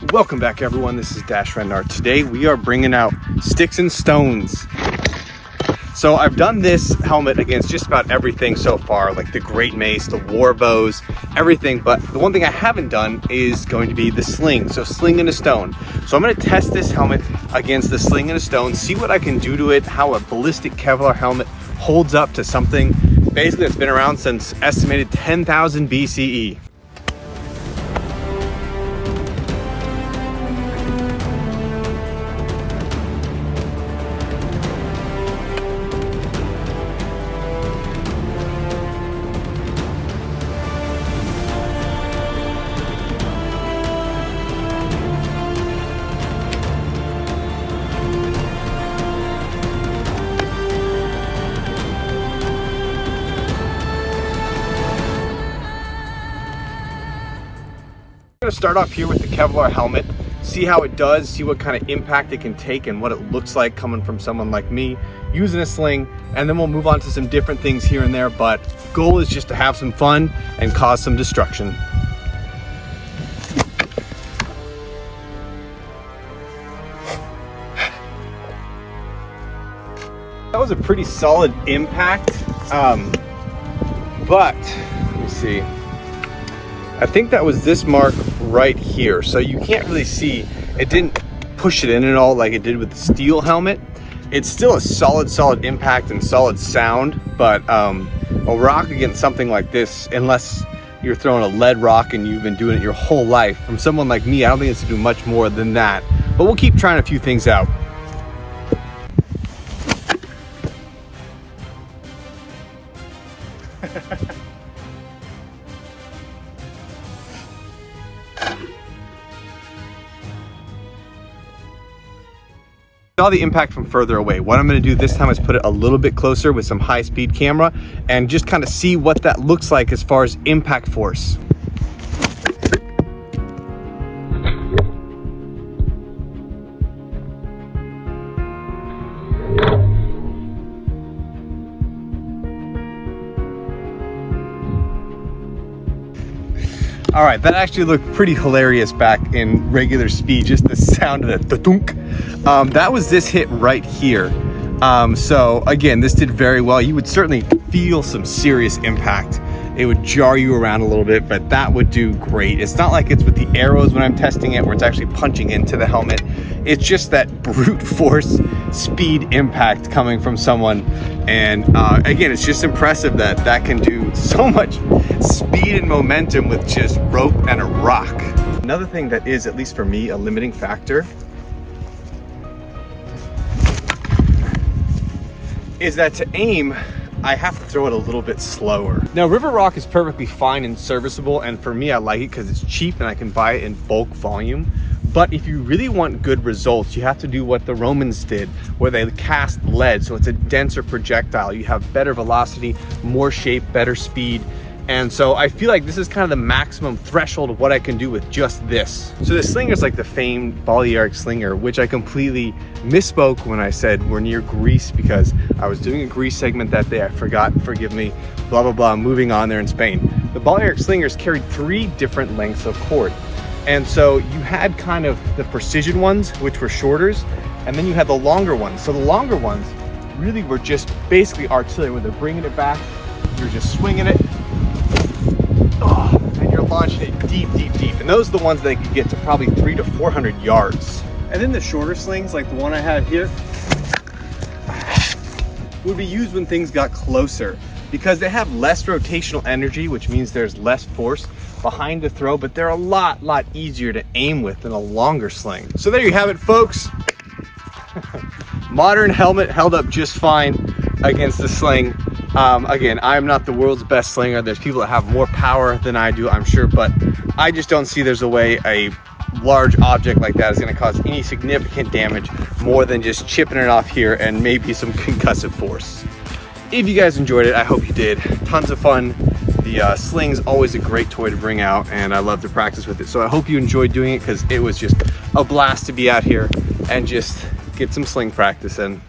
Welcome back, everyone. This is Dash Renard. Today we are bringing out sticks and stones. So I've done this helmet against just about everything so far, like the Great Mace, the war bows, everything. But the one thing I haven't done is going to be the sling. So sling and a stone. So I'm going to test this helmet against the sling and a stone, see what I can do to it, how a ballistic Kevlar helmet holds up to something basically that's been around since estimated 10,000 BCE. I'm going to start off here with the Kevlar helmet, see how it does, see what kind of impact it can take and what it looks like coming from someone like me using a sling, and then we'll move on to some different things here and there, but goal is just to have some fun and cause some destruction. That was a pretty solid impact, but let me see. I think that was this mark right here. So you can't really see, it didn't push it in at all like it did with the steel helmet. It's still a solid impact and solid sound, but a rock against something like this, unless you're throwing a lead rock and you've been doing it your whole life, from someone like me, I don't think it's gonna do much more than that. But we'll keep trying a few things out. Saw the impact from further away. What I'm going to do this time is put it a little bit closer with some high-speed camera and just kind of see what that looks like as far as impact force. All right, that actually looked pretty hilarious back in regular speed, just the sound of the thunk. That was this hit right here. So again, this did very well. You would certainly feel some serious impact. It would jar you around a little bit, but that would do great. It's not like it's with the arrows when I'm testing it, where it's actually punching into the helmet. It's just that brute force speed impact coming from someone. And again, it's just impressive that that can do so much speed and momentum with just rope and a rock. Another thing that is, at least for me, a limiting factor is that to aim, I have to throw it a little bit slower. Now, river rock is perfectly fine and serviceable, and for me, I like it because it's cheap and I can buy it in bulk volume. But if you really want good results, you have to do what the Romans did, where they cast lead, so it's a denser projectile. You have better velocity, more shape, better speed. And so I feel like this is kind of the maximum threshold of what I can do with just this. So the slinger is like the famed Balearic slinger, which I completely misspoke when I said we're near Greece, because I was doing a Greece segment that day. I forgot, forgive me, blah, blah, blah, moving on there in Spain. The Balearic slingers carried 3 different lengths of cord. And so you had kind of the precision ones, which were shorters, and then you had the longer ones. So the longer ones really were just basically artillery, where they're bringing it back, you're just swinging it, and you're launching it deep. And those are the ones that could get to probably 300 to 400 yards. And then the shorter slings, like the one I had here, would be used when things got closer, because they have less rotational energy, which means there's less force behind the throw, but they're a lot easier to aim with than a longer sling. So there you have it, folks. Modern helmet held up just fine against the sling. Again, I'm not the world's best slinger. There's people that have more power than I do, I'm sure, but I just don't see there's a way a large object like that is going to cause any significant damage more than just chipping it off here and maybe some concussive force. If you guys enjoyed it, I hope you did. Tons of fun. The sling's always a great toy to bring out, and I love to practice with it. So I hope you enjoyed doing it, because it was just a blast to be out here and just get some sling practice in.